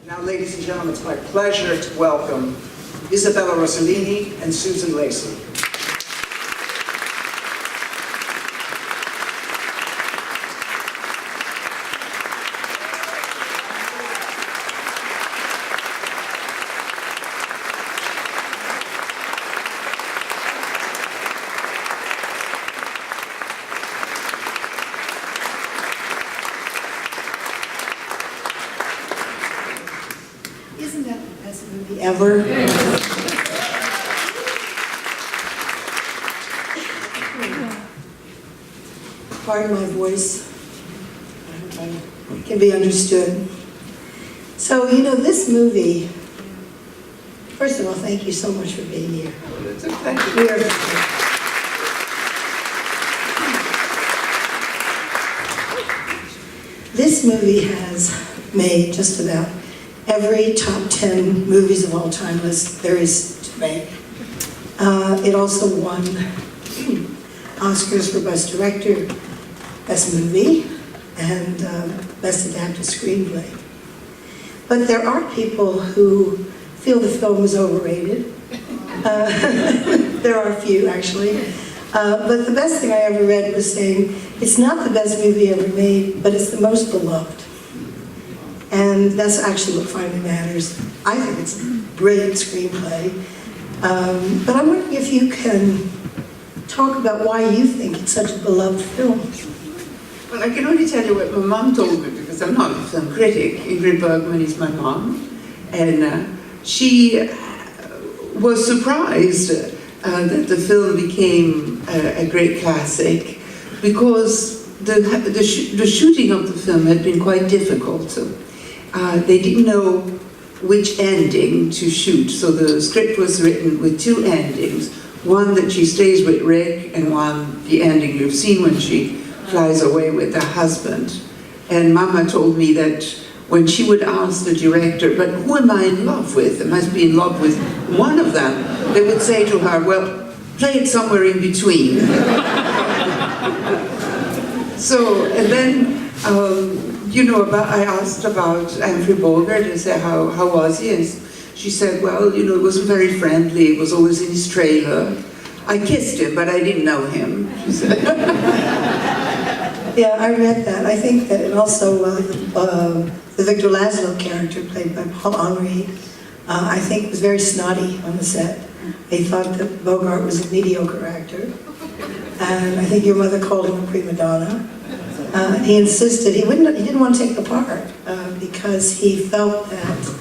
Now, ladies and gentlemen, it's my pleasure to welcome Isabella Rossellini and Susan Lacy. Isn't that the best movie ever? Pardon my voice. I hope I can be understood. So, you know, this movie, first of all, thank you so much for being here. It's a pleasure. This movie has made just about every top 10 movies of all time list there is to make. It also won Oscars for Best Director, Best Movie, and Best Adapted Screenplay. But there are people who feel the film is overrated. There are a few, actually. But the best thing I ever read was saying, it's not the best movie ever made, but it's the most beloved. And that's actually what finally matters. I think it's a brilliant screenplay. But I'm wondering if you can talk about why you think it's such a beloved film. Well, I can only tell you what my mum told me, because I'm not a film critic. Ingrid Bergman is my mum. And she was surprised that the film became a great classic, because the shooting of the film had been quite difficult. They didn't know which ending to shoot, so the script was written with two endings. One that she stays with Rick, and one, the ending you've seen when she flies away with her husband. And Mama told me that when she would ask the director, but who am I in love with? I must be in love with one of them. They would say to her, well, play it somewhere in between. So, and then, you know, I asked about Humphrey Bogart. I said, how was he? And she said, well, you know, it wasn't very friendly. It was always in his trailer. I kissed him, but I didn't know him, she said. Yeah, I read that. I think that, and also the Victor Laszlo character played by Paul Henry, I think was very snotty on the set. They thought that Bogart was a mediocre actor. And I think your mother called him a prima donna. He insisted, he didn't want to take the part because he felt that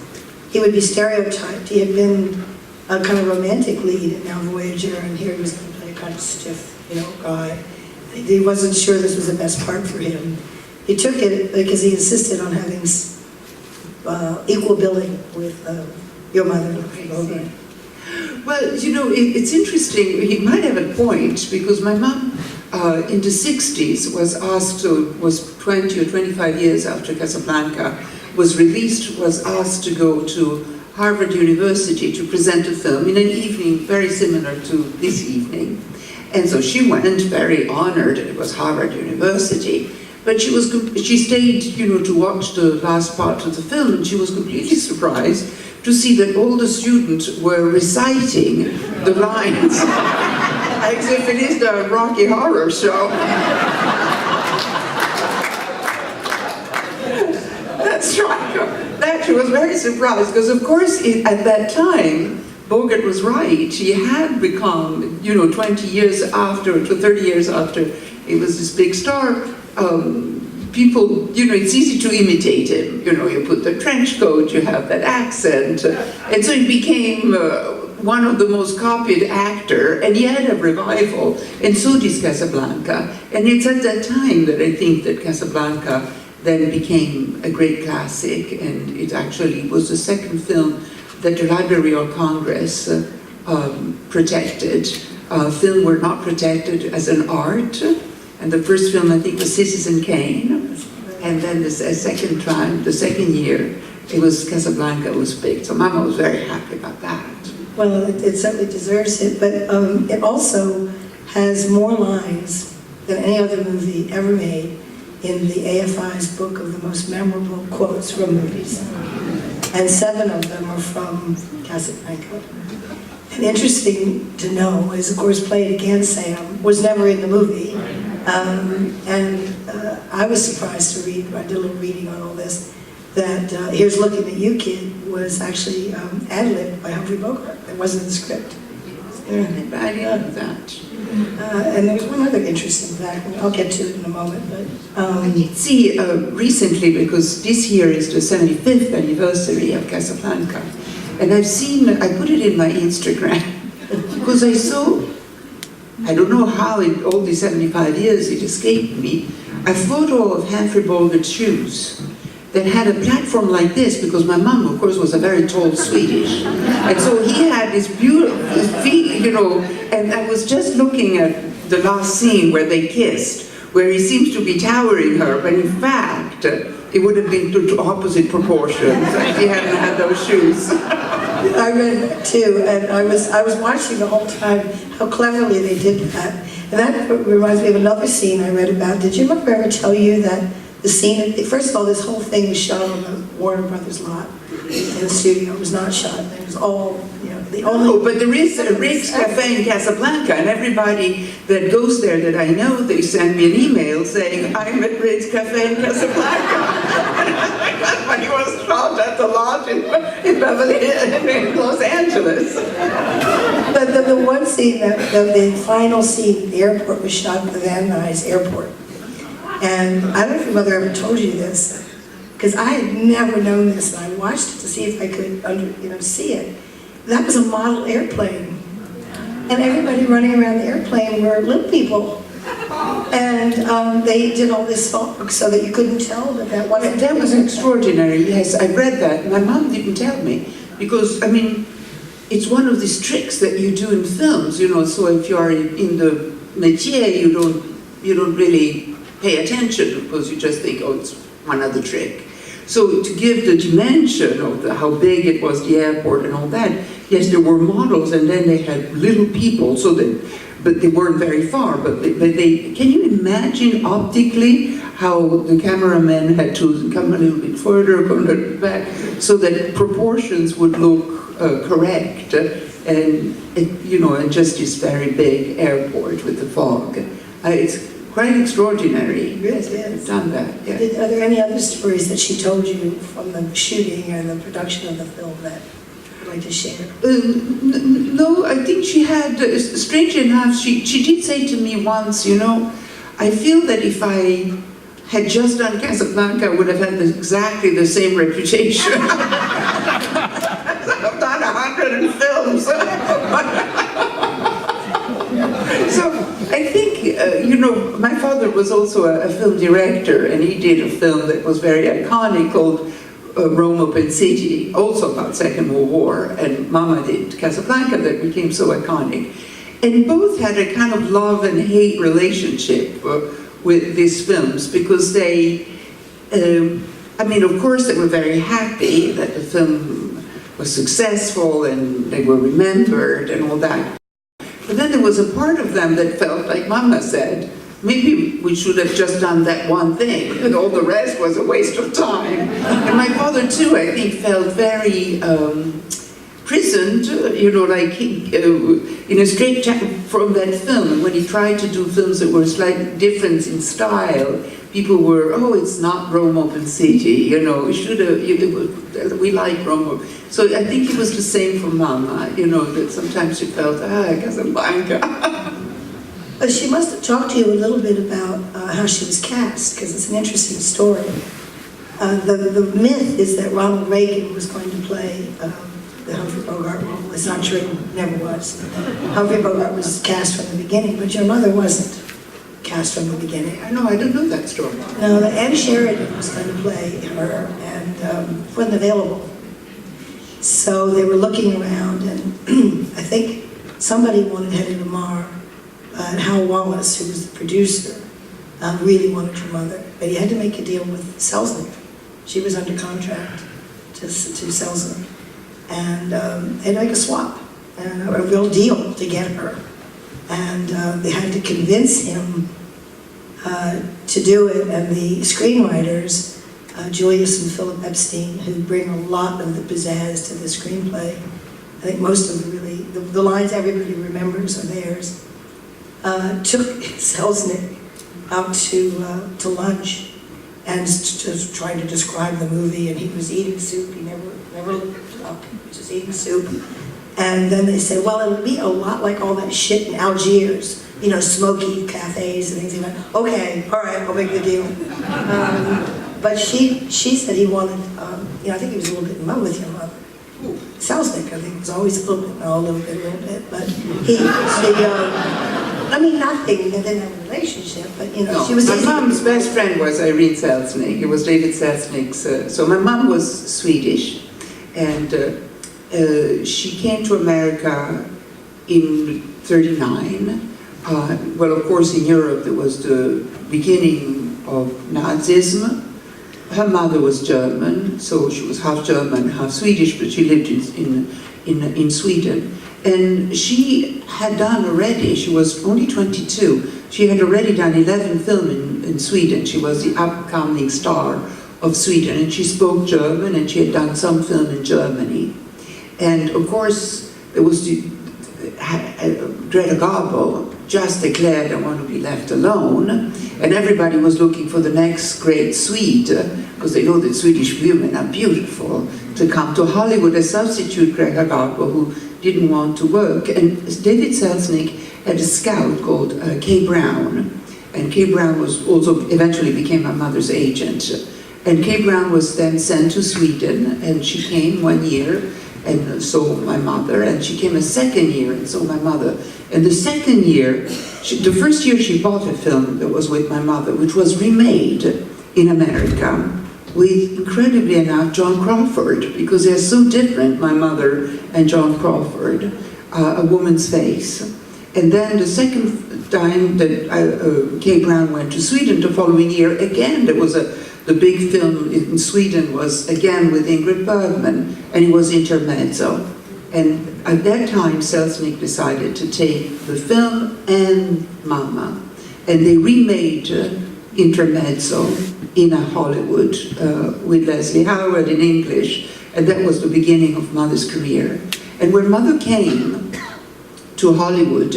he would be stereotyped. He had been a kind of romantic lead in Now Voyager, and here he was going to play a kind of stiff, you know, guy. He wasn't sure this was the best part for him. He took it because he insisted on having equal billing with your mother, Bogart. Well, you know, it's interesting. He might have a point, because my mom in the 60s was asked to, was 20 or 25 years after Casablanca was released, was asked to go to Harvard University to present a film in an evening very similar to this evening. And so she went, very honored. It was Harvard University. But she stayed, you know, to watch the last part of the film, and she was completely surprised to see that all the students were reciting the lines as if it is the Rocky Horror Show. That's right. That she was very surprised, because of course at that time Bogart was right. He had become, you know, 20 years after, to 30 years after he was this big star. People, you know, it's easy to imitate him. You know, you put the trench coat, you have that accent. And so he became one of the most copied actor, and he had a revival, and so did Casablanca. And it's at that time that I think that Casablanca then became a great classic, and it actually was the second film that the Library of Congress protected. Film were not protected as an art. And the first film, I think, was Citizen Kane. And then the second time, the second year, it was Casablanca was picked. So Mama was very happy about that. Well, it certainly deserves it, but it also has more lines than any other movie ever made in the AFI's book of the most memorable quotes from movies. and 7 of them are from Casablanca. And interesting to know is, of course, Play It Again, Sam, was never in the movie. I was surprised to read, I did a little reading on all this, that Here's Looking at You, Kid was actually ad-libbed by Humphrey Bogart. It wasn't in the script. I didn't know that. And there was one other interesting fact, I'll get to it in a moment, but... I did see recently, because this year is the 75th anniversary of Casablanca, and I put it in my Instagram, because I saw, I don't know how in all these 75 years it escaped me, a photo of Humphrey Bogart's shoes that had a platform like this, because my mom, of course, was a very tall Swedish. And so he had this beautiful feet, you know, and I was just looking at the last scene where they kissed, where he seems to be towering her, but in fact, it would have been to opposite proportions if he hadn't had those shoes. I read that too, and I was watching the whole time how cleverly they did that. And that reminds me of another scene I read about. Did Jim ever tell you that the scene, first of all, this whole thing was shot on the Warner Brothers lot in the studio. It was not shot. It was all, you know, the only... Oh, but there is a Rick's Cafe in Casablanca, and everybody that goes there that I know, they send me an email saying, I'm at Rick's Cafe in Casablanca. That's when he was shot at the lot in Los Angeles. But the one scene, the final scene at the airport was shot at the Van Nuys airport. And I don't know if your mother ever told you this, because I had never known this, and I watched it to see if I could see it. That was a model airplane. And everybody running around the airplane were little people. And they did all this fog so that you couldn't tell that wasn't... That was extraordinary, yes, I read that. My mom didn't tell me, because, I mean, it's one of these tricks that you do in films, you know, so if you are in the métier, you don't really pay attention, because you just think, oh, it's one other trick. So to give the dimension of how big it was, the airport and all that, yes, there were models, and then they had little people, but they weren't very far, but they can you imagine optically how the cameraman had to come a little bit further, come a little bit back, so that proportions would look correct, and just this very big airport with the fog. It's quite extraordinary. Yes, yes. Done that. Yeah. Are there any other stories that she told you from the shooting or the production of the film that you'd like to share? No, I think she had, strangely enough, she did say to me once, you know, I feel that if I had just done Casablanca, I would have had exactly the same reputation. I've done 100 films. So I think, my father was also a film director, and he did a film that was very iconic called Rome Open City, also about Second World War, and Mama did Casablanca that became so iconic. And both had a kind of love and hate relationship with these films, because they, of course they were very happy that the film was successful and they were remembered and all that. But then there was a part of them that felt, like Mama said, maybe we should have just done that one thing, and all the rest was a waste of time. And my father too, I think, felt very prisoned, in a straitjacket from that film. And when he tried to do films that were slightly different in style, people were, oh, it's not Rome Open City, we like Rome. So I think it was the same for Mama, that sometimes she felt, Casablanca. She must have talked to you a little bit about how she was cast, because it's an interesting story. The myth is that Ronald Reagan was going to play the Humphrey Bogart role. It's not true, never was. Humphrey Bogart was cast from the beginning, but your mother wasn't cast from the beginning. I know, I don't know that story. No, Ed Sheridan was going to play her, and wasn't available. So they were looking around, and I think somebody wanted Hedy Lamarr, and Hal Wallace, who was the producer, really wanted your mother, but he had to make a deal with Selznick. She was under contract to Selznick, and they had to make a swap, and a real deal to get her. And they had to convince him to do it, and the screenwriters Julius and Philip Epstein, who bring a lot of the pizzazz to the screenplay. I think most of the lines everybody remembers are theirs. Took Selznick out to lunch and just tried to describe the movie, and he was eating soup. He never looked up. He was just eating soup. And then they said, well, it'll be a lot like all that shit in Algiers, you know, smoky cafes and things. He went, okay, all right, I'll make the deal. But she said he wanted, you know, I think he was a little bit in love with your mother. Selznick, I think, was always a little bit, but I mean, nothing, they didn't have a relationship, but, you know, No, she was... my mom's best friend was Irene Selznick. It was David Selznick's, so my mom was Swedish, and she came to America in '39. Well, of course, in Europe, there was the beginning of Nazism. Her mother was German, so she was half German, half Swedish, but she lived in Sweden. And she had done already, she was only 22, she had already done 11 films in Sweden. She was the upcoming star of Sweden, and she spoke German, and she had done some film in Germany. And of course, there was Greta Garbo just declared, I want to be left alone, and everybody was looking for the next great Swede, because they know that Swedish women are beautiful, to come to Hollywood as substitute Greta Garbo, who didn't want to work. And David Selznick had a scout called Kay Brown, and Kay Brown was also eventually became my mother's agent. And Kay Brown was then sent to Sweden, and she came 1 year and saw my mother, and she came a second year and saw my mother. And the second year, the first year she bought a film that was with my mother, which was remade in America with, incredibly enough, John Crawford, because they're so different, my mother and John Crawford, A Woman's Face. And then the second time that Kay Brown went to Sweden the following year, again, there was the big film in Sweden was again with Ingrid Bergman, and it was Intermezzo. And at that time, Selznick decided to take the film and Mama, and they remade Intermezzo in Hollywood with Leslie Howard in English, and that was the beginning of Mother's career. And when Mother came to Hollywood,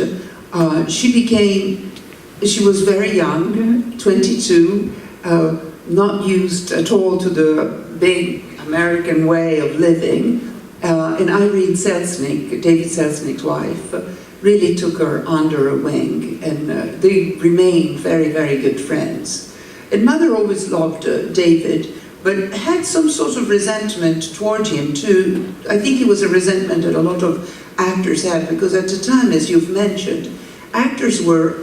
she was very young, 22, not used at all to the big American way of living. And Irene Selznick, David Selznick's wife, really took her under a wing, and they remained very, very good friends. And Mother always loved David, but had some sort of resentment toward him too. I think it was a resentment that a lot of actors had, because at the time, as you've mentioned, actors were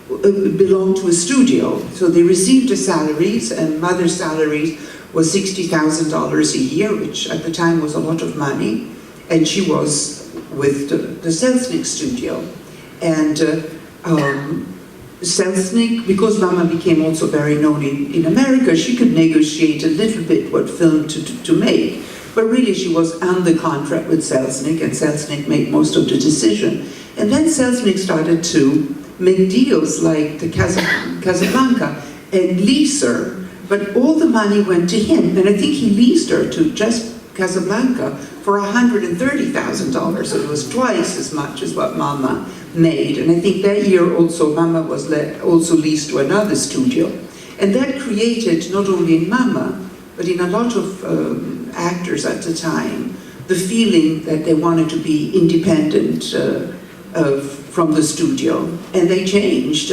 belonged to a studio, so they received the salaries, and Mother's salaries was $60,000 a year, which at the time was a lot of money, and she was with the Selznick studio. And Selznick, because Mama became also very known in America, she could negotiate a little bit what film to make, but really she was under contract with Selznick, and Selznick made most of the decision. And then Selznick started to make deals like the Casablanca and lease her, but all the money went to him, and I think he leased her to just Casablanca for $130,000, so it was twice as much as what Mama made. And I think that year also Mama was also leased to another studio, and that created, not only in Mama, but in a lot of actors at the time, the feeling that they wanted to be independent from the studio, and they changed.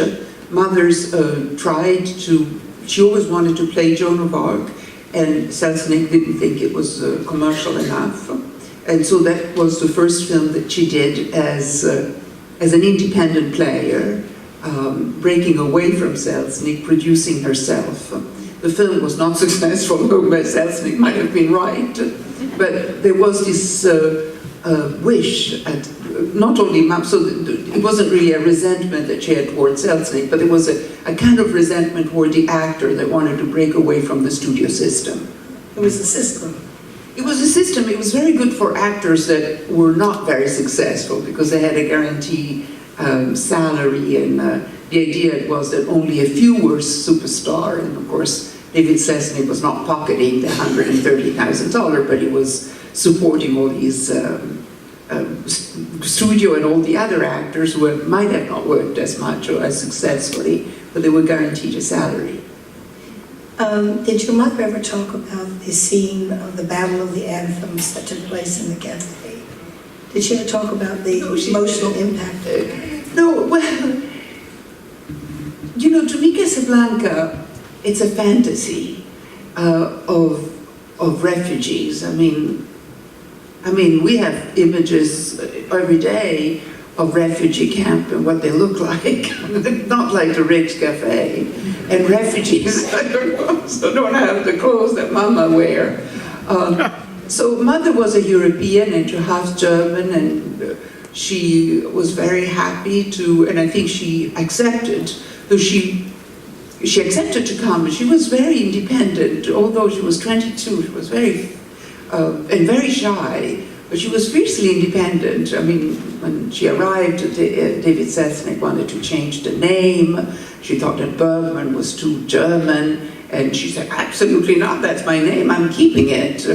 Mother's tried to, she always wanted to play Joan of Arc, and Selznick didn't think it was commercial enough. And so that was the first film that she did as an independent player, breaking away from Selznick, producing herself. The film was not successful, but Selznick might have been right. But there was this wish at not only Mom, so it wasn't really a resentment that she had towards Selznick, but there was a kind of resentment toward the actor that wanted to break away from the studio system. It was the system. It was a system. It was very good for actors that were not very successful, because they had a guaranteed salary, and the idea was that only a few were superstar, and of course David Cessny was not pocketing the $130,000, but he was supporting all these studio and all the other actors who might have not worked as much or as successfully, but they were guaranteed a salary. Did your mother ever talk about the scene of the Battle of the Anthems that took place in the cafe? Did she ever talk about the emotional impact? No, well, you know, to me, Casablanca, it's a fantasy of refugees. I mean, we have images every day of refugee camp and what they look like. Not like the Ritz Cafe. And refugees, I don't have the clothes that Mama wear. So Mother was a European and half German, and she was very happy to, and I think she accepted, though she accepted to come. She was very independent, although she was 22, she was very, and very shy, but she was fiercely independent. I mean, when she arrived, David Cessny wanted to change the name. She thought that Bergman was too German, and she said, absolutely not, that's my name, I'm keeping it.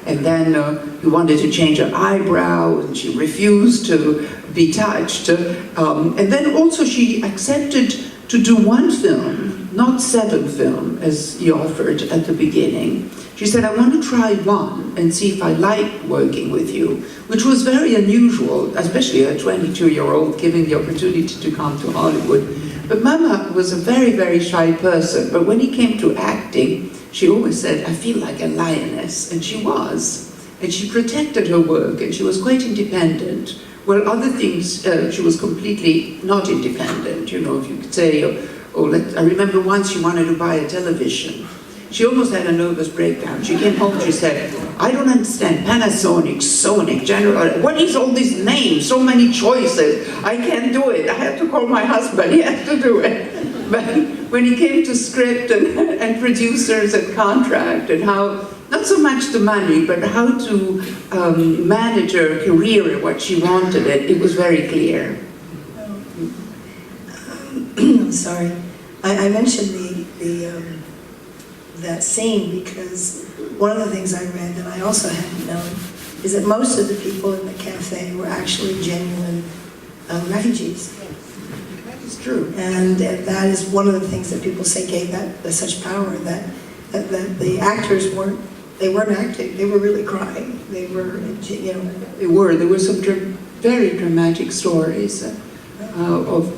And then he wanted to change her eyebrow, and she refused to be touched. And then also she accepted to do one film, not 7 films, as he offered at the beginning. She said, I want to try one and see if I like working with you, which was very unusual, especially a 22-year-old giving the opportunity to come to Hollywood. But Mama was a very, very shy person, but when it came to acting, she always said, I feel like a lioness, and she was. And she protected her work, and she was quite independent. Well, other things, she was completely not independent, you know, if you could say, I remember once she wanted to buy a television. She almost had a nervous breakdown. She came home, she said, I don't understand, Panasonic, Sonic, General, what is all these names, so many choices? I can't do it. I have to call my husband, he has to do it. But when it came to script and producers and contract and how, not so much the money, but how to manage her career and what she wanted, it was very clear. I'm sorry. I mentioned that scene because one of the things I read that I also hadn't known is that most of the people in the cafe were actually genuine refugees. It's true. And that is one of the things that people say gave that such power, that the actors weren't acting, they were really crying. They were, you know. There were some very dramatic stories of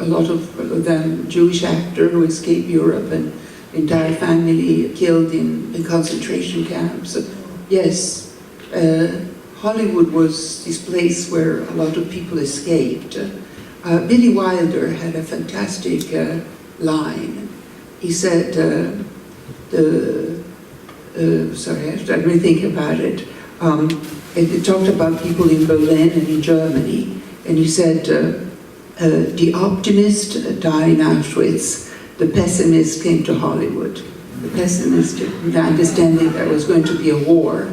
a lot of them Jewish actor who escaped Europe and entire family killed in concentration camps. Yes, Hollywood was this place where a lot of people escaped. Billy Wilder had a fantastic line. He said, sorry, I have to rethink about it. He talked about people in Berlin and in Germany, and he said, the optimist died in Auschwitz, the pessimist came to Hollywood. The pessimist, the understanding there was going to be a war,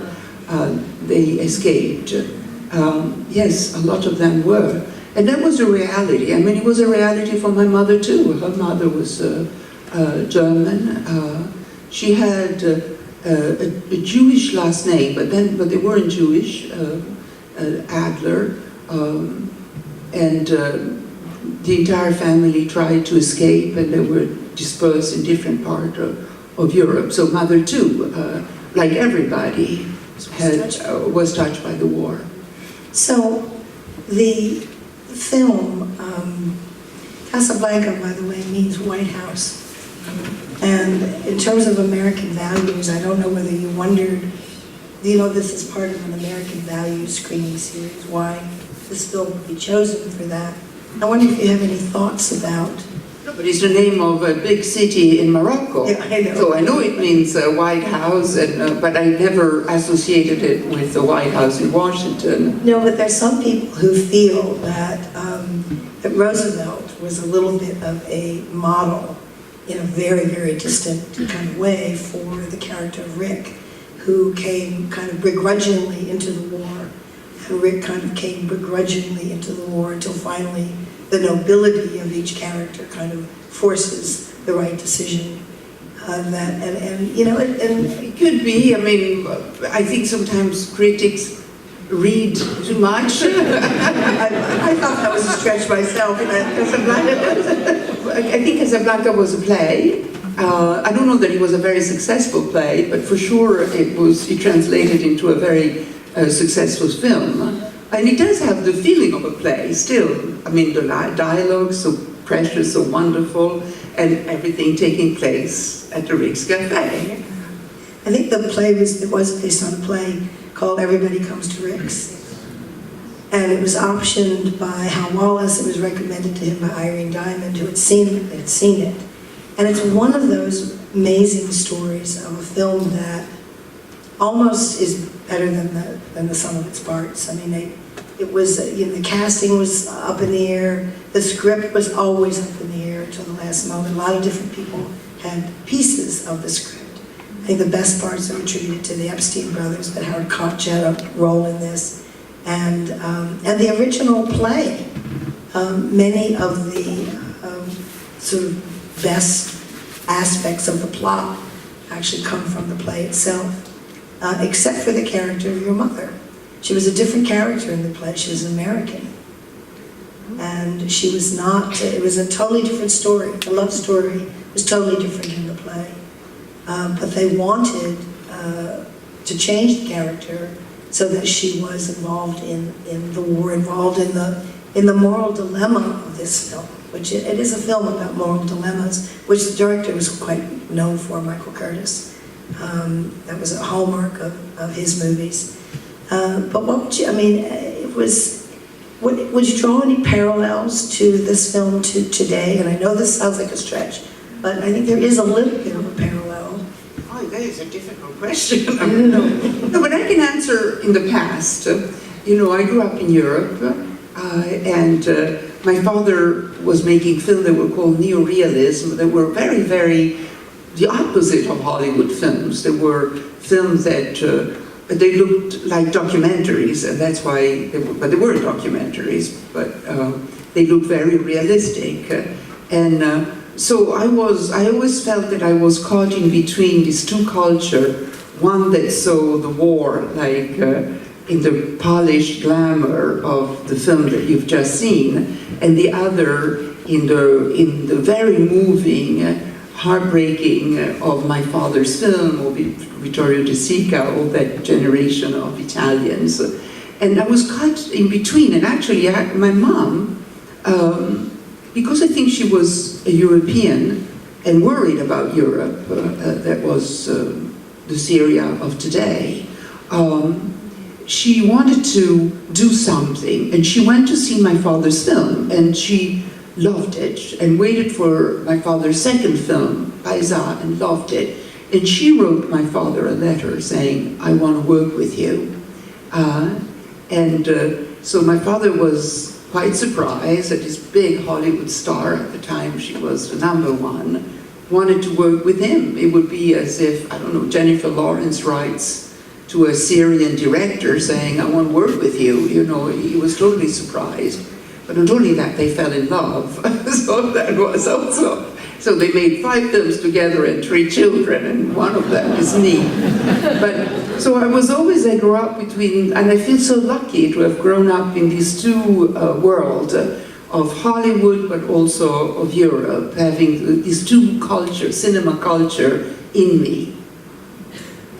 they escaped. Yes, a lot of them were. And that was a reality. I mean, it was a reality for my mother too. Her mother was German. She had a Jewish last name, but they weren't Jewish. Adler, and the entire family tried to escape, and they were dispersed in different parts of Europe. So mother too, like everybody, was touched by the war. So the film, Casablanca, by the way, means White House. And in terms of American values, I don't know whether you wondered, you know, this is part of an American values screening series, why this film would be chosen for that. I wonder if you have any thoughts about. No, but it's the name of a big city in Morocco. Yeah, I know. So I know it means White House, and, but I never associated it with the White House in Washington. No, but there's some people who feel that, that Roosevelt was a little bit of a model in a very, very distant kind of way for the character of Rick, who came kind of begrudgingly into the war. And Rick kind of came begrudgingly into the war until finally the nobility of each character kind of forces the right decision. you know, and It could be. I mean, I think sometimes critics read too much. I thought that was a stretch myself. Casablanca, I think Casablanca was a play. I don't know that it was a very successful play, but for sure it translated into a very successful film. And it does have the feeling of a play still. I mean, the dialogue so precious, so wonderful, and everything taking place at the Rick's Cafe. I think the play was based on a play called Everybody Comes to Rick's. And it was optioned by Hal Wallace. It was recommended to him by Irene Diamond, who had seen it. And it's one of those amazing stories of a film that almost is better than the sum of its parts. I mean, it was, you know, the casting was up in the air. The script was always up in the air until the last moment. A lot of different people had pieces of the script. I think the best parts are attributed to the Epstein brothers, but Howard Koch had a role in this. And the original play, many of the sort of best aspects of the plot actually come from the play itself, except for the character of your mother. She was a different character in the play. She was American. And she was not, it was a totally different story. The love story was totally different in the play. But they wanted to change the character so that she was involved in the war, involved in the moral dilemma of this film, which it is a film about moral dilemmas, which the director was quite known for, Michael Curtis. That was a hallmark of his movies. But what would you, I mean, it was, would you draw any parallels to this film to today? And I know this sounds like a stretch, but I think there is a little bit of a parallel. Oh, that is a difficult question. No, but I can answer in the past. You know, I grew up in Europe, and my father was making films that were called neorealism. They were very, very the opposite of Hollywood films. They were films that they looked like documentaries, and that's why but they weren't documentaries, but they looked very realistic. So I always felt that I was caught in between these two cultures, one that saw the war like in the polished glamour of the film that you've just seen, and the other in the very moving, heartbreaking of my father's film, or Vittorio De Sica, or that generation of Italians. And I was caught in between, and actually my mom, because I think she was a European and worried about Europe, that was the Syria of today, she wanted to do something, and she went to see my father's film, and she loved it, and waited for my father's second film, Paisa, and loved it. And she wrote my father a letter saying, I want to work with you. So my father was quite surprised that this big Hollywood star, at the time she was the #1, wanted to work with him. It would be as if, I don't know, Jennifer Lawrence writes to a Syrian director saying, I want to work with you. You know, he was totally surprised. But not only that, they fell in love. So that was also, so they made 5 films together and 3 children, and one of them is me. But, so I grew up between, and I feel so lucky to have grown up in these two worlds of Hollywood, but also of Europe, having these two cultures, cinema culture, in me.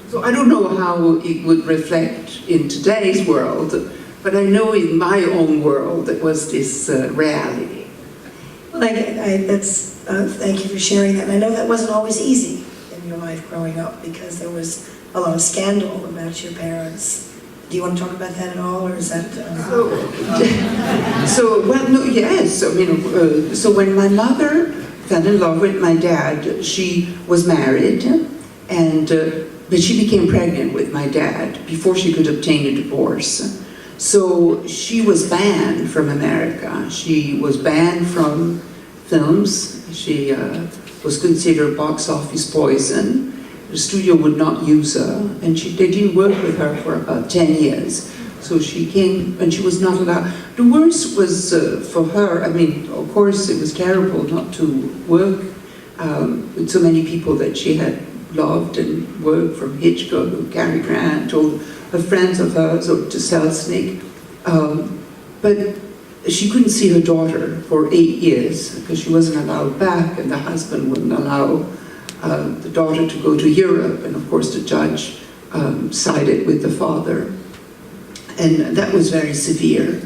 So I don't know how it would reflect in today's world, but I know in my own world there was this reality. Well, thank you for sharing that. And I know that wasn't always easy in your life growing up, because there was a lot of scandal about your parents. Do you want to talk about that at all, or is that... Yes. I mean, so when my mother fell in love with my dad, she was married, but she became pregnant with my dad before she could obtain a divorce. So she was banned from America. She was banned from films. She was considered box office poison. The studio would not use her, and they didn't work with her for about 10 years. So she came, and she was not allowed. The worst was for her, I mean, of course it was terrible not to work with so many people that she had loved and worked, from Hitchcock or Cary Grant or friends of hers or to Selznick. But she couldn't see her daughter for 8 years because she wasn't allowed back, and the husband wouldn't allow the daughter to go to Europe, and of course the judge sided with the father. And that was very severe.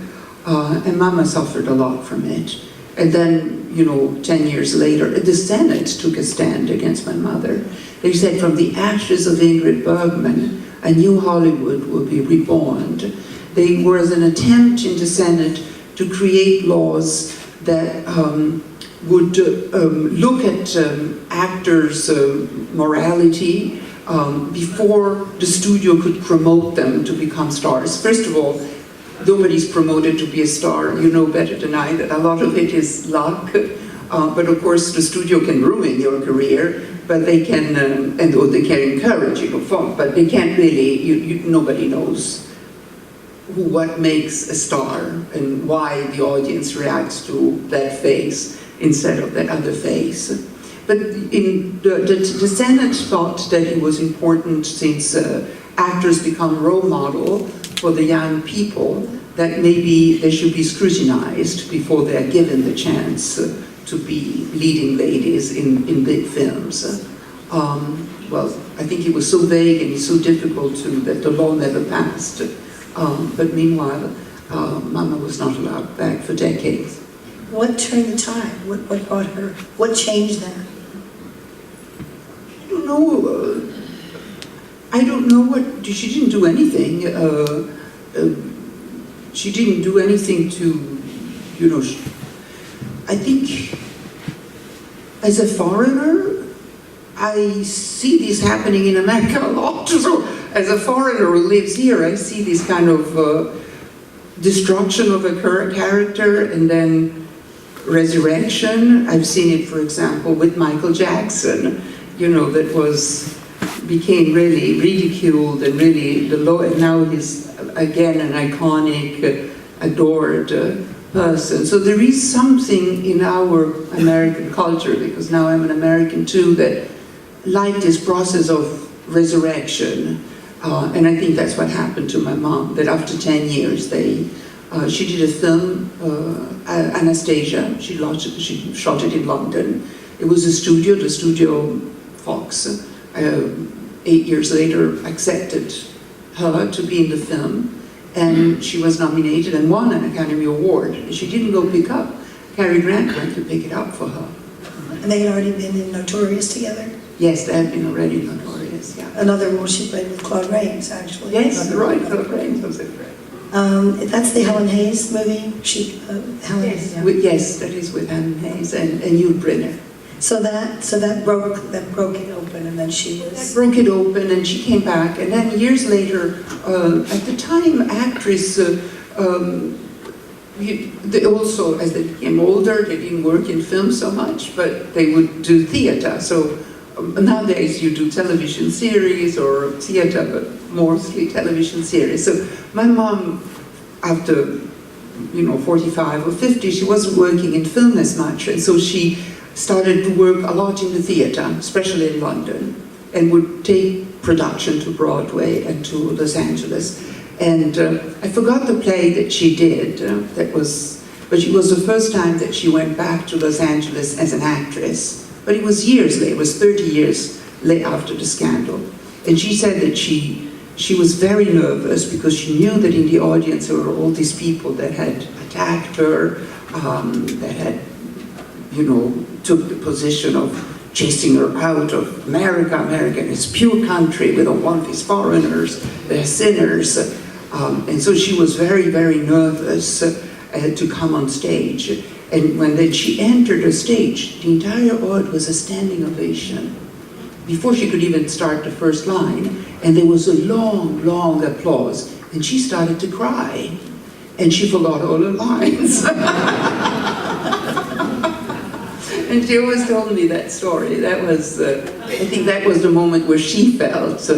And Mama suffered a lot from it. And then, 10 years later, the Senate took a stand against my mother. They said, from the ashes of Ingrid Bergman, a new Hollywood will be reborn. There was an attempt in the Senate to create laws that would look at actors' morality before the studio could promote them to become stars. First of all, nobody's promoted to be a star. You know better than I that a lot of it is luck. But of course, the studio can ruin your career, but they can, or they can encourage you, but they can't really, nobody knows what makes a star and why the audience reacts to that face instead of that other face. But in the Senate thought that it was important, since actors become role model for the young people, that maybe they should be scrutinized before they're given the chance to be leading ladies in big films. Well, I think it was so vague and so difficult that the law never passed. But meanwhile, Mama was not allowed back for decades. What turned the tide? What brought her? What changed that? I don't know what, she didn't do anything. She didn't do anything to, I think as a foreigner, I see this happening in America a lot. So as a foreigner who lives here, I see this kind of destruction of a character and then resurrection. I've seen it, for example, with Michael Jackson, that became really ridiculed and really and now he's again an iconic, adored person. So there is something in our American culture, because now I'm an American too, that like this process of resurrection. And I think that's what happened to my mom, that after 10 years, she did a film, Anastasia. She shot it in London. It was a studio, the studio Fox. 8 years later, accepted her to be in the film, and she was nominated and won an Academy Award. She didn't go pick up. Cary Grant went to pick it up for her. And they had already been in Notorious together? Yes, they had been already in Notorious, yeah. Another role she played with Claude Rains, actually. Yes, right, Claude Rains was it, right. That's the Helen Hayes movie? Helen Yes, Hayes. yes, that is with Helen Hayes and Yul Brynner. So that broke it open, and then she was... That broke it open, and she came back, and then years later, at the time, actors, they also, as they became older, they didn't work in film so much, but they would do theater. So nowadays you do television series or theater, but mostly television series. So my mom, after 45 or 50, she wasn't working in film as much, and so she started to work a lot in the theater, especially in London, and would take production to Broadway and to Los Angeles. And I forgot the play that she did, but it was the first time that she went back to Los Angeles as an actress. But it was years later, it was 30 years after the scandal. And she said that she was very nervous because she knew that in the audience there were all these people that had attacked her, that had took the position of chasing her out of America. America is a pure country. We don't want these foreigners. They're sinners. And so she was very, very nervous to come on stage. And when she entered the stage, the entire audience was a standing ovation before she could even start the first line. And there was a long, long applause. And she started to cry. And she forgot all her lines. And she always told me that story. That was, I think that was the moment where she felt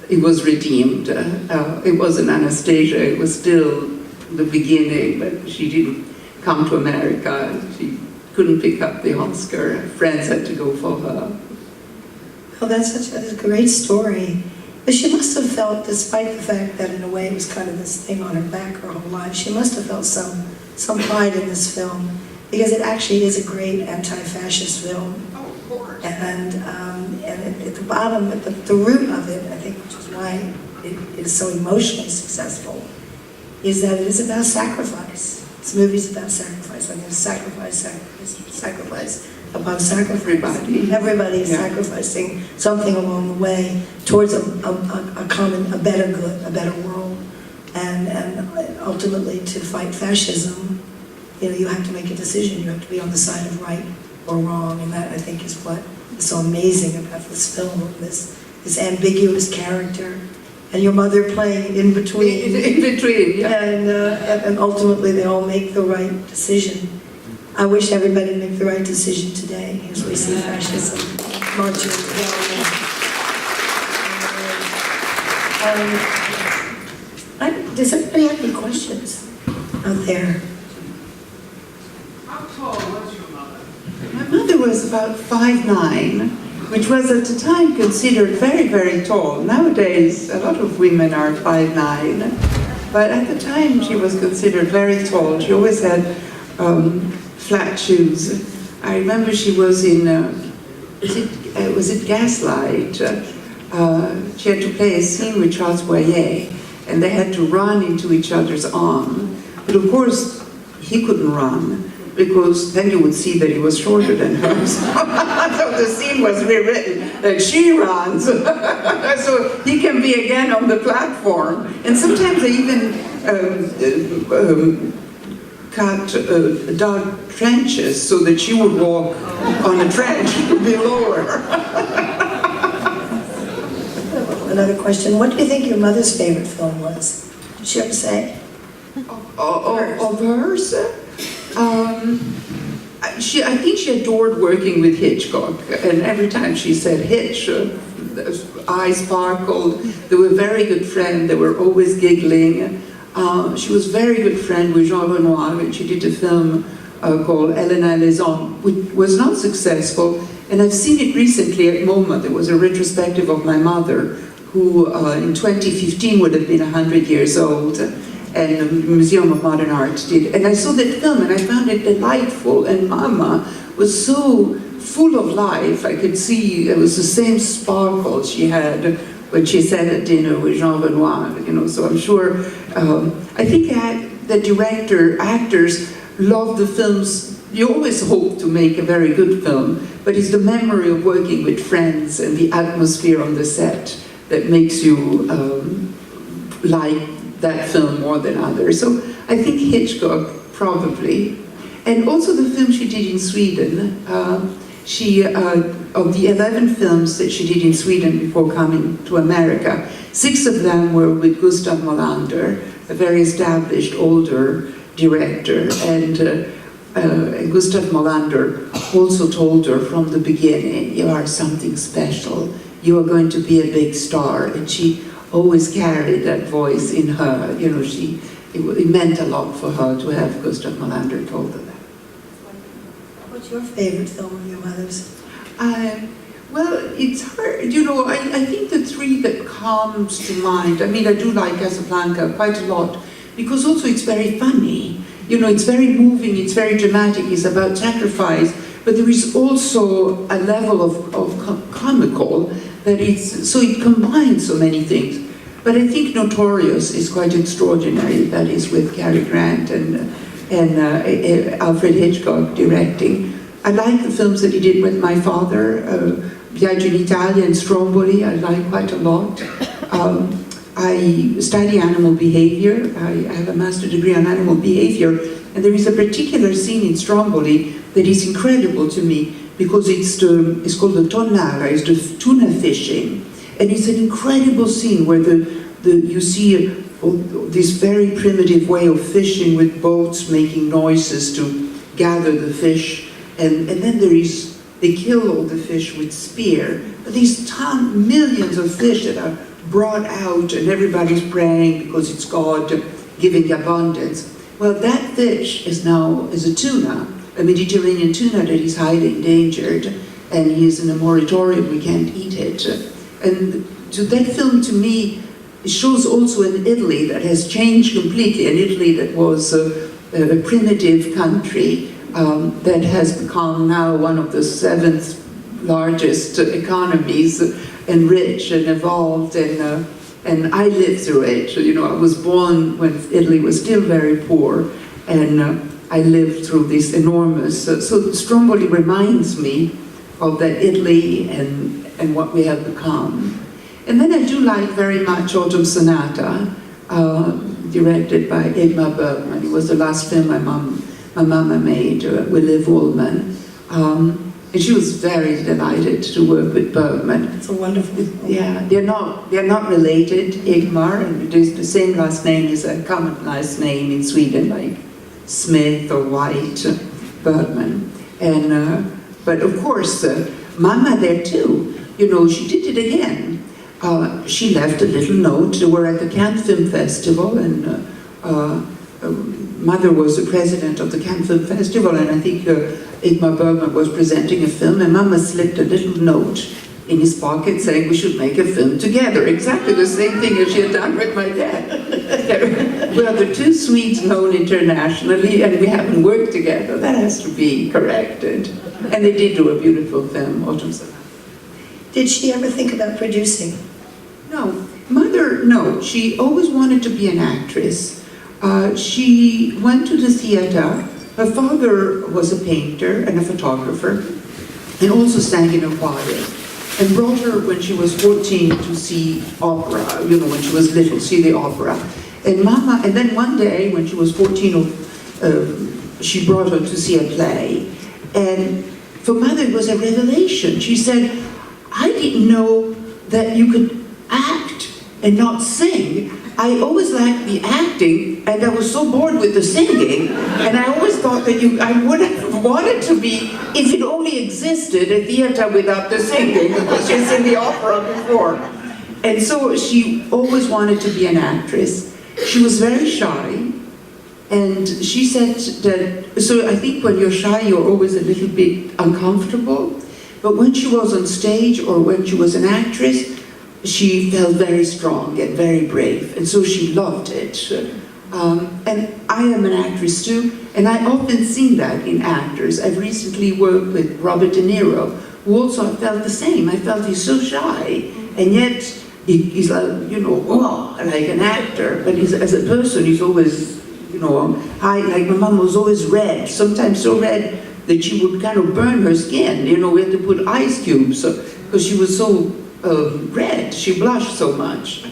it was redeemed. It wasn't Anastasia, it was still the beginning, but she didn't come to America. She couldn't pick up the Oscar. Friends had to go for her. Oh, that's a great story. But she must have felt, despite the fact that in a way it was kind of this thing on her back her whole life, she must have felt some pride in this film, because it actually is a great anti-fascist film. Oh, of course. And at the bottom, at the root of it, I think, which is why it is so emotionally successful, is that it is about sacrifice. This movie's about sacrifice. I mean, sacrifice upon sacrifice. Everybody is sacrificing something along the way towards a common, a better good, a better world. And ultimately, to fight fascism, you have to make a decision. You have to be on the side of right or wrong, and that, I think, is what is so amazing about this film, this ambiguous character, and your mother playing in between. In between, yeah. And ultimately, they all make the right decision. I wish everybody would make the right decision today, as we see fascism marching down. Does anybody have any questions out there? How tall was your mother? My mother was about 5'9", which was at the time considered very, very tall. Nowadays, a lot of women are 5'9", but at the time she was considered very tall. She always had flat shoes. I remember she was in, was it Gaslight? She had to play a scene with Charles Boyer, and they had to run into each other's arm. But of course, he couldn't run, because then you would see that he was shorter than her. So the scene was rewritten that she runs, so he can be again on the platform. And sometimes they even cut dug trenches so that she would walk on a trench below her. Another question. What do you think your mother's favorite film was? Did she ever say? Of hers? I think she adored working with Hitchcock, and every time she said Hitch, eyes sparkled. They were a very good friend. They were always giggling. She was very good friend with Jean Renoir, and she did a film called Helena et les Hommes, which was not successful. And I've seen it recently at MoMA. There was a retrospective of my mother, who in 2015 would have been 100 years old. And the Museum of Modern Art did. And I saw that film and I found it delightful, and Mama was so full of life. I could see it was the same sparkle she had when she sat at dinner with Jean Renoir, so I'm sure, I think the actors love the films. You always hope to make a very good film, but it's the memory of working with friends and the atmosphere on the set that makes you like that film more than others. So I think Hitchcock, probably. And also the film she did in Sweden. Of the 11 films that she did in Sweden before coming to America, 6 of them were with Gustav Molander, a very established older director. And Gustav Molander also told her from the beginning, you are something special. You are going to be a big star. And she always carried that voice in her. It meant a lot for her to have Gustav Molander told her that. What's your favorite film of your mother's? Well, it's hard. I think the 3 that comes to mind, I do like Casablanca quite a lot, because also it's very funny. It's very moving, it's very dramatic, it's about sacrifice, but there is also a level of comical that it combines so many things. But I think Notorious is quite extraordinary. That is with Cary Grant and Alfred Hitchcock directing. I like the films that he did with my father, Viaggio in Italia and Stromboli, I like quite a lot. I study animal behavior. I have a master's degree on animal behavior, and there is a particular scene in Stromboli that is incredible to me, because it's called the tonnara, it's the tuna fishing, and it's an incredible scene where you see this very primitive way of fishing with boats making noises to gather the fish, and then they kill all the fish with spear. But these millions of fish that are brought out, and everybody's praying because it's God giving abundance. Well, that fish is a tuna, a Mediterranean tuna that is highly endangered, and he's in a moratorium, we can't eat it. And so that film, to me, shows also an Italy that has changed completely, an Italy that was a primitive country that has become now one of the 7th largest economies, and rich and evolved, and I lived through it. You know, I was born when Italy was still very poor, and I lived through this enormous, so Stromboli reminds me of that Italy and what we have become. And then I do like very much Autumn Sonata, directed by Ingmar Bergman. It was the last film my mama made with Liv Ullmann. And she was very delighted to work with Bergman. It's a wonderful film. Yeah, they're not related, Ingmar, and it is the same last name is a common last name in Sweden, like Smith or White, Bergman. And but of course, Mama there too. You know, she did it again. She left a little note. They were at the Cannes Film Festival, and Mother was the president of the Cannes Film Festival, and I think Ingmar Bergman was presenting a film, and Mama slipped a little note in his pocket saying we should make a film together. Exactly the same thing as she had done with my dad. We are the two Swedes known internationally, and we haven't worked together. That has to be corrected. And they did do a beautiful film, Autumn Sonata. Did she ever think about producing? No. Mother, no. She always wanted to be an actress. She went to the theater. Her father was a painter and a photographer, and also sang in a choir, and brought her when she was 14 to see opera, you know, when she was little, see the opera. And Mama, and then one day when she was 14, she brought her to see a play. And for Mother it was a revelation. She said, I didn't know that you could act and not sing. I always liked the acting, and I was so bored with the singing, and I always thought that I would have wanted to be, if it only existed, a theater without the singing, because she's in the opera before. And so she always wanted to be an actress. She was very shy, and she said that, so I think when you're shy, you're always a little bit uncomfortable, but when she was on stage or when she was an actress, she felt very strong and very brave, and so she loved it. And I am an actress too, and I often see that in actors. I've recently worked with Robert De Niro, who also felt the same. I felt he's so shy, and yet he's like, you know, oh, like an actor, but as a person, he's always, you know, high. Like my mom was always red, sometimes so red that she would kind of burn her skin. You know, we had to put ice cubes because she was so red. She blushed so much.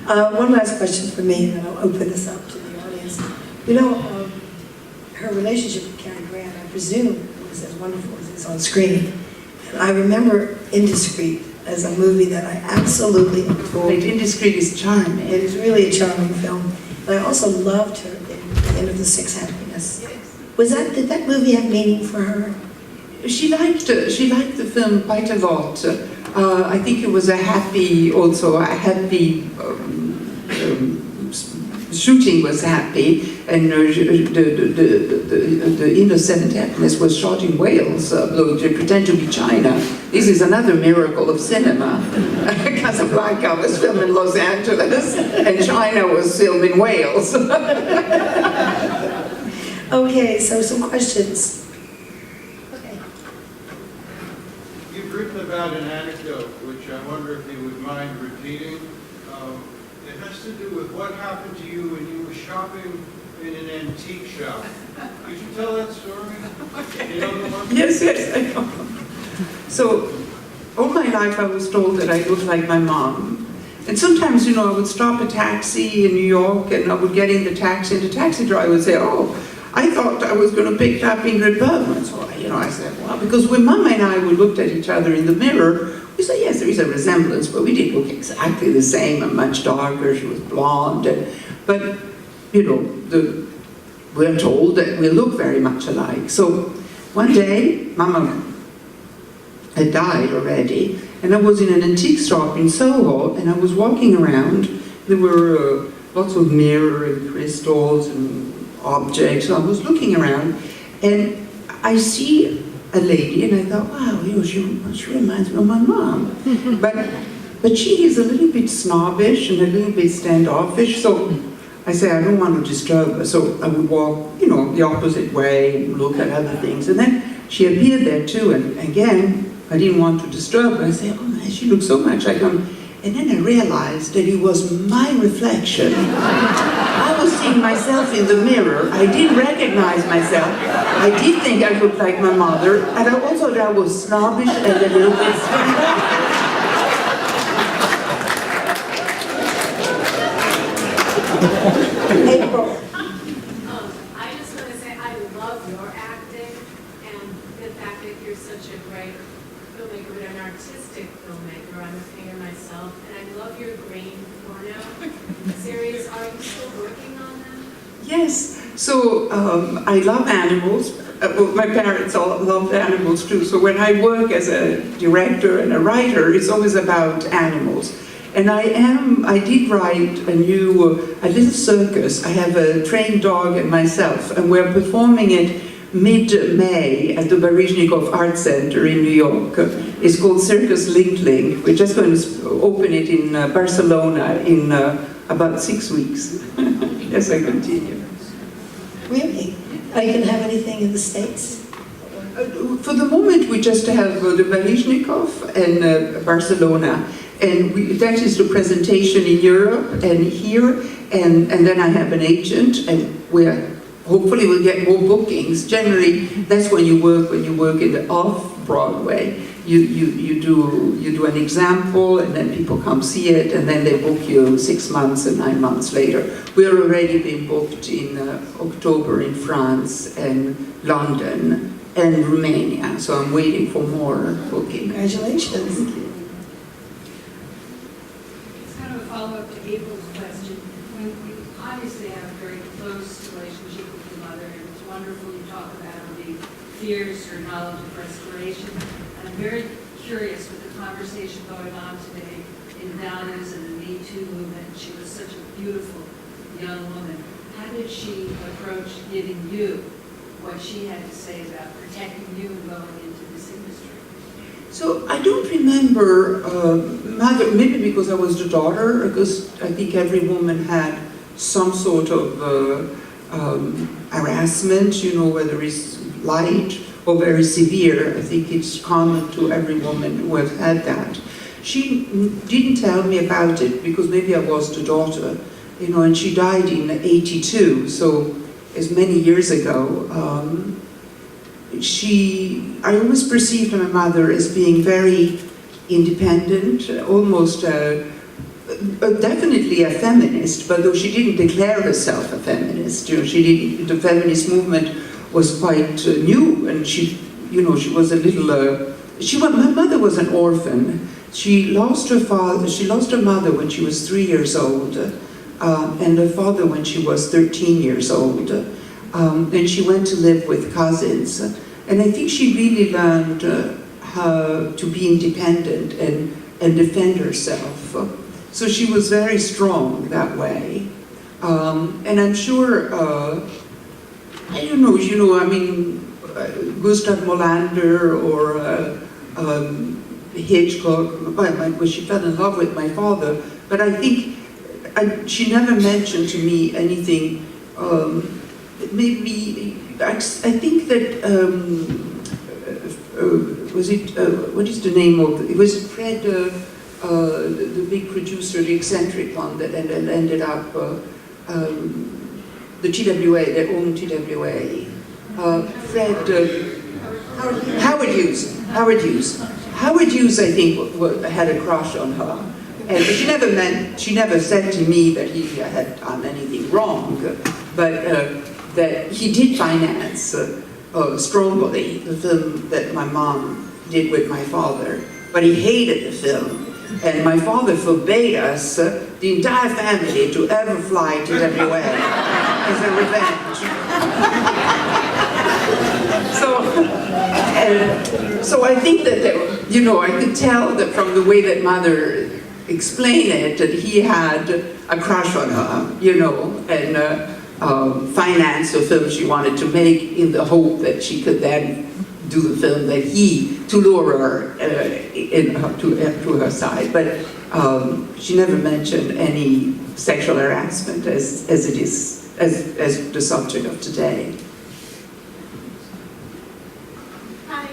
One last question for me, and then I'll open this up to the audience. You know, her relationship with Cary Grant, I presume, was as wonderful as it's on screen. And I remember Indiscreet as a movie that I absolutely adored. Like, Indiscreet is charming. It is really a charming film. But I also loved her in The End of the Sixth Happiness. Did that movie have meaning for her? She liked the film quite a lot. I think it was a happy shooting was happy, and the End of Seventh Happiness was shot in Wales, though they pretend to be China. This is another miracle of cinema. Casablanca was filmed in Los Angeles, and China was filmed in Wales. Okay, so some questions. You've written about an anecdote, which I wonder if you would mind repeating. It has to do with what happened to you when you were shopping in an antique shop. Could you tell that story? You know the one? Yes, I know. So, all my life I was told that I looked like my mom. And sometimes, you know, I would stop a taxi in New York, and I would get in the taxi, and the taxi driver would say, oh, I thought I was going to pick up Ingrid Bergman. So, you know, I said, well, because when Mama and I, we looked at each other in the mirror, we said, yes, there is a resemblance, but we didn't look exactly the same. I'm much darker, she was blonde. But, you know, we're told that we look very much alike. So one day, Mama had died already, and I was in an antique shop in Soho, and I was walking around. There were lots of mirror and crystals and object. So I was looking around, and I see a lady, and I thought, wow, she reminds me of my mom. But she is a little bit snobbish and a little bit standoffish, so I say, I don't want to disturb her. So I would walk, the opposite way, look at other things. And then she appeared there too, and again, I didn't want to disturb her. I said, oh man, she looks so much like him. And then I realized that it was my reflection. I was seeing myself in the mirror. I didn't recognize myself. I did think I looked like my mother, and I also thought I was snobbish and a little bit standoffish. April. I just want to say I love your acting and the fact that you're such a great filmmaker, but an artistic filmmaker. I'm a painter myself, and I love your green porno series. Are you still working on them? Yes. So I love animals. Well, my parents all loved animals too. So when I work as a director and a writer, it's always about animals. And I did write a little circus. I have a trained dog and myself, and we're performing it mid-May at the Baryshnikov Art Center in New York. It's called Circus Link. We're just going to open it in Barcelona in about 6 weeks. Yes, I continue. Really? Are you going to have anything in the States? For the moment, we just have the Baryshnikov and Barcelona. And that is the presentation in Europe and here, and then I have an agent, and hopefully we'll get more bookings. Generally, that's when you work in the off-Broadway. You do an example, and then people come see it, and then they book you 6 months and 9 months later. We're already being booked in October in France and London and Romania, so I'm waiting for more booking. Congratulations. Follow-up to April's question. When you obviously have a very close relationship with your mother, and it's wonderful you talk about her being fierce, her knowledge of restoration. And I'm very curious with the conversation going on today in values and the Me Too movement. She was such a beautiful young woman. How did she approach giving you what she had to say about protecting you and going into this industry? So I don't remember mother, maybe because I was the daughter, because I think every woman had some sort of harassment, whether it's light or very severe. I think it's common to every woman who has had that. She didn't tell me about it because maybe I was the daughter, and she died in '82, so as many years ago. I always perceived my mother as being very independent, almost definitely a feminist, but though she didn't declare herself a feminist, the feminist movement was quite new, and she was a little, my mother was an orphan. She lost her mother when she was 3 years old, and her father when she was 13 years old. And she went to live with cousins. And I think she really learned how to be independent and defend herself. So she was very strong that way. And I'm sure, Gustav Molander or Hitchcock, well, she fell in love with my father, but I think she never mentioned to me anything. Maybe I think that what is the name of it? Was Fred, the big producer, the eccentric one that ended up the TWA, their own TWA. Howard Hughes. Howard Hughes, I think, had a crush on her. And she never said to me that he had done anything wrong, but that he did finance Stromboli, the film that my mom did with my father, but he hated the film. And my father forbade us, the entire family, to ever fly to WA as a revenge. So I think that, I could tell that from the way that mother explained it, that he had a crush on her, and finance the film she wanted to make in the hope that she could then do the film that to lure her to her side. But she never mentioned any sexual harassment as it is, as the subject of today. Hi,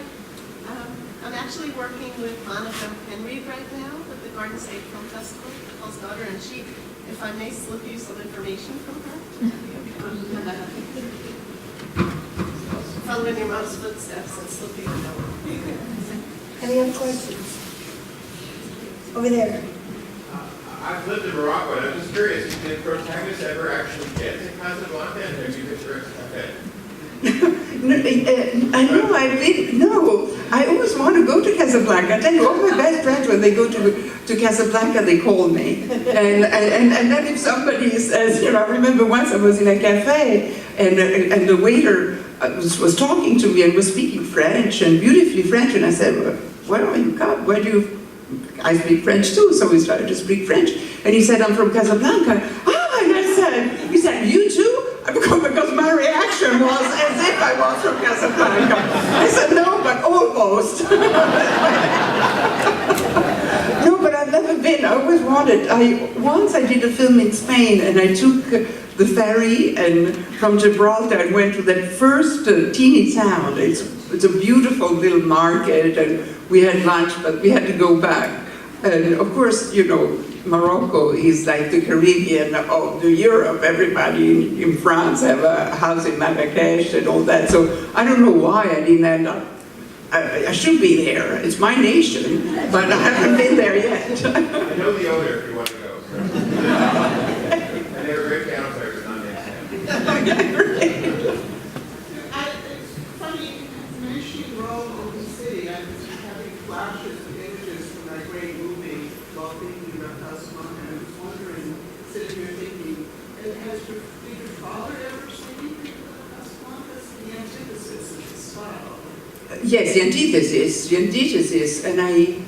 I'm actually working with Monica Henry right now with the Garden State Film Festival, Paul's daughter, and she, if I may slip you some information from her. Following your mom's footsteps and slipping a note. Any other questions? Over there. I've lived in Morocco, and I'm just curious, did the protagonist ever actually get to Casablanca, and have you picturesque cafe? I always want to go to Casablanca. I tell you, all my best friends, when they go to Casablanca, they call me. And then if somebody says, I remember once I was in a cafe, and the waiter was talking to me and was speaking French, and beautifully French, and I said, well, where are you come? Where do you... I speak French too, so we started to speak French. And he said, I'm from Casablanca. And I said, he said, you too? Because my reaction was as if I was from Casablanca. I said, no, but almost. No, but I've never been. I always wanted. Once I did a film in Spain, and I took the ferry and from Gibraltar and went to that first teeny town. It's a beautiful little market, and we had lunch, but we had to go back. And of course, Morocco is like the Caribbean of Europe. Everybody in France have a house in Marrakesh and all that. So I don't know why I didn't end up. I should be there. It's my nation, but I haven't been there yet. I know the owner if you want to go. I have a great piano player, but not next It's funny, mentioning Rome or the city, I'm having flashes of images from that great movie while thinking about Casablanca. I was wondering, sitting here thinking, did your father ever say anything about Casablanca? It's the antithesis of his style. Yes, the antithesis, and he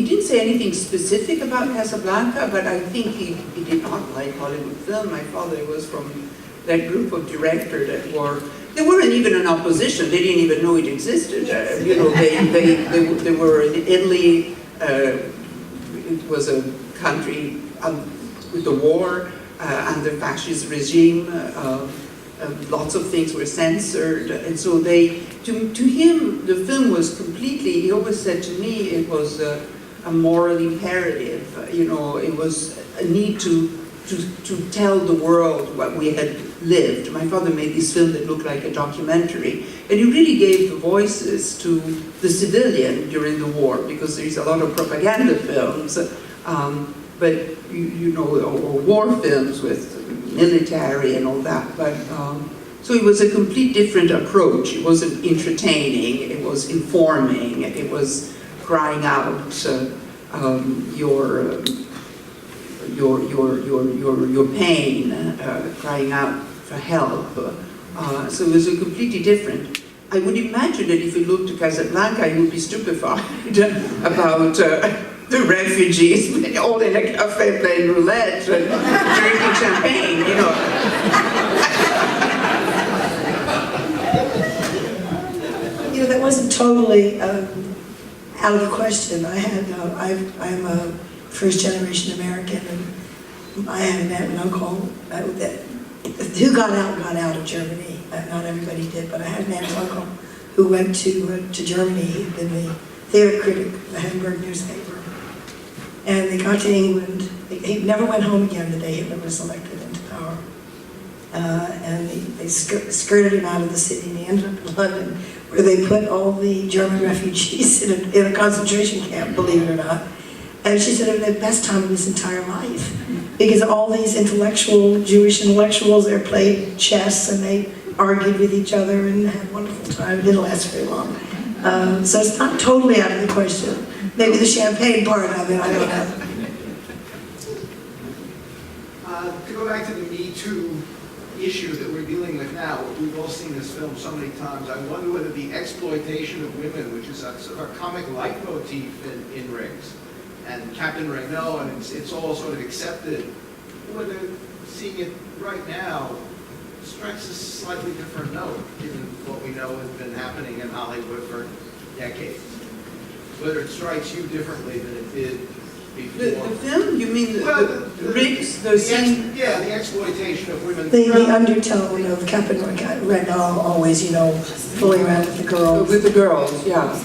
didn't say anything specific about Casablanca, but I think he did not like Hollywood film. My father was from that group of directors that they weren't even in opposition. They didn't even know it existed. They were in Italy. It was a country with the war and the fascist regime. Lots of things were censored, and so to him, the film was completely, he always said to me, it was a moral imperative, it was a need to tell the world what we had lived. My father made this film that looked like a documentary, and he really gave the voices to the civilian during the war, because there's a lot of propaganda films, but or war films with military and all that, but so it was a complete different approach. It wasn't entertaining, it was informing, it was crying out your pain, crying out for help. So it was a completely different. I would imagine that if you looked at Casablanca, you would be stupefied about the refugees all in a cafe playing roulette and drinking champagne, That wasn't totally out of the question. I'm a first-generation American, and I had an aunt and uncle who got out of Germany. Not everybody did, but I had an aunt and uncle who went to Germany. He'd been the theater critic of the Hamburg newspaper. And they got to England. He never went home again the day Hitler was elected into power. And they skirted him out of the city, and he ended up in London, where they put all the German refugees in a concentration camp, believe it or not. And she said it was the best time of his entire life, because all these Jewish intellectuals, they played chess and they argued with each other and had a wonderful time. It didn't last very long. So it's not totally out of the question. Maybe the champagne part of it, I don't know. To go back to the Me Too issue that we're dealing with now, we've all seen this film so many times. I wonder whether the exploitation of women, which is a sort of a comic leitmotif in Rings, and Captain Renault, and it's all sort of accepted whether seeing it right now strikes a slightly different note, given what we know has been happening in Hollywood for decades. Whether it strikes you differently than it did before. The film, you mean the rigs, the scene? Yeah, the exploitation of women. The undertone of Captain Renault always, fooling around with the girls, With the girls, yeah.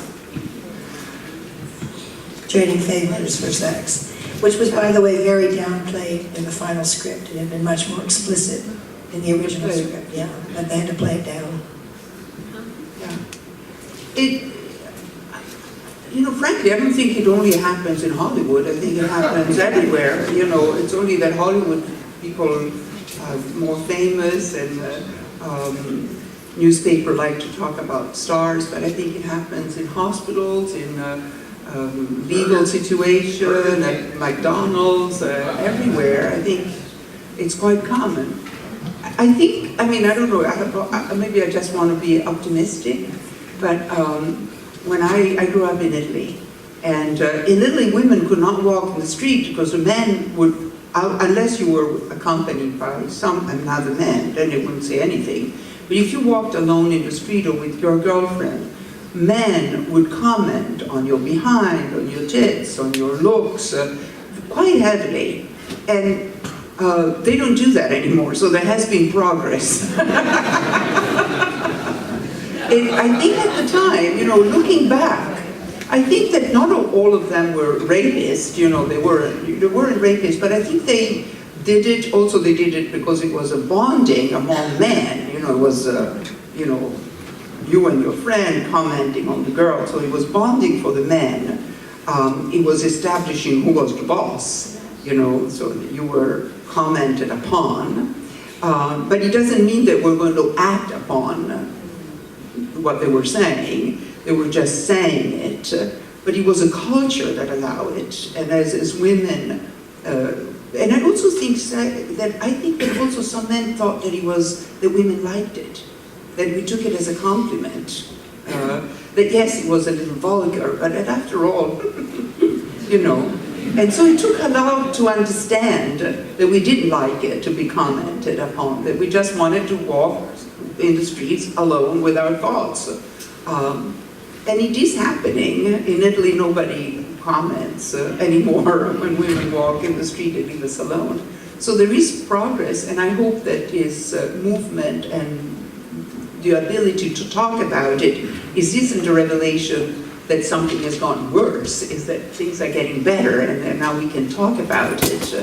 trading favors for sex, which was, by the way, very downplayed in the final script. It had been much more explicit in the original script, yeah, but they had to play it down. It, frankly, I don't think it only happens in Hollywood. I think it happens everywhere. It's only that Hollywood people are more famous and newspaper like to talk about stars, but I think it happens in hospitals, in legal situation, at McDonald's, everywhere. I think it's quite common. I don't know, maybe I just want to be optimistic, but when I grew up in Italy, and in Italy women could not walk in the street because the men would, unless you were accompanied by another man, then they wouldn't say anything. But if you walked alone in the street or with your girlfriend, men would comment on your behind, on your tits, on your looks, quite heavily. And they don't do that anymore, so there has been progress. I think at the time, looking back, I think that not all of them were rapists, they weren't rapists, but I think they did it because it was a bonding among men, it was, you and your friend commenting on the girl, so it was bonding for the men. It was establishing who was the boss, so you were commented upon, but it doesn't mean that we're going to act upon what they were saying. They were just saying it, but it was a culture that allowed it, and as women, and I also think that also some men thought that women liked it, that we took it as a compliment, that yes, it was a little vulgar, but that after all, and so it took a lot to understand that we didn't like it to be commented upon, that we just wanted to walk in the streets alone with our thoughts. And it is happening. In Italy, nobody comments anymore when women walk in the street and leave us alone. So there is progress, and I hope that this movement and the ability to talk about it isn't a revelation that something has gone worse, is that things are getting better, and now we can talk about it,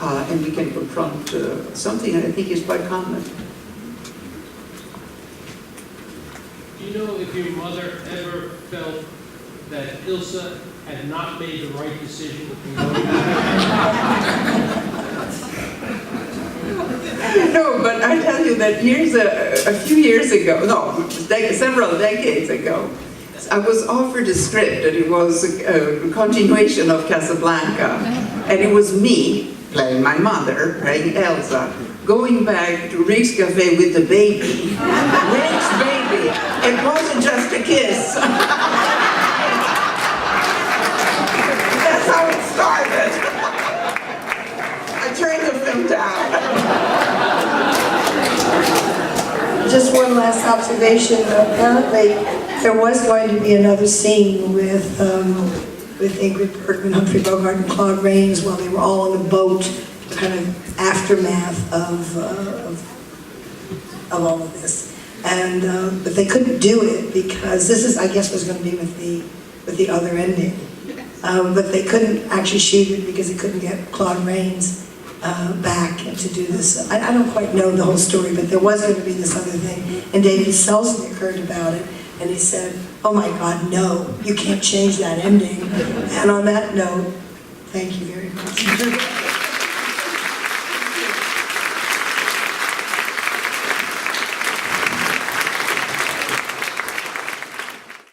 and we can confront something that I think is quite common. Do you know if your mother ever felt that Ilsa had not made the right decision in going No, but I tell you that a few years ago, several decades ago, I was offered a script, and it was a continuation of Casablanca, and it was me playing my mother, playing Elsa, going back to Rick's Cafe with the baby. Rick's baby. It wasn't just a kiss. That's how it started. I turned the film down. Just one last observation. Apparently, there was going to be another scene with Ingrid Bergman, Humphrey Bogart, and Claude Rains while they were all on a boat, kind of aftermath of all of this. And but they couldn't do it because this is, I guess, was going to be with the other ending. But they couldn't actually shoot it because they couldn't get Claude Rains back to do this. I don't quite know the whole story, but there was going to be this other thing. And David Selznick heard about it, and he said, "Oh my God, no, you can't change that ending." And on that note, thank you very much.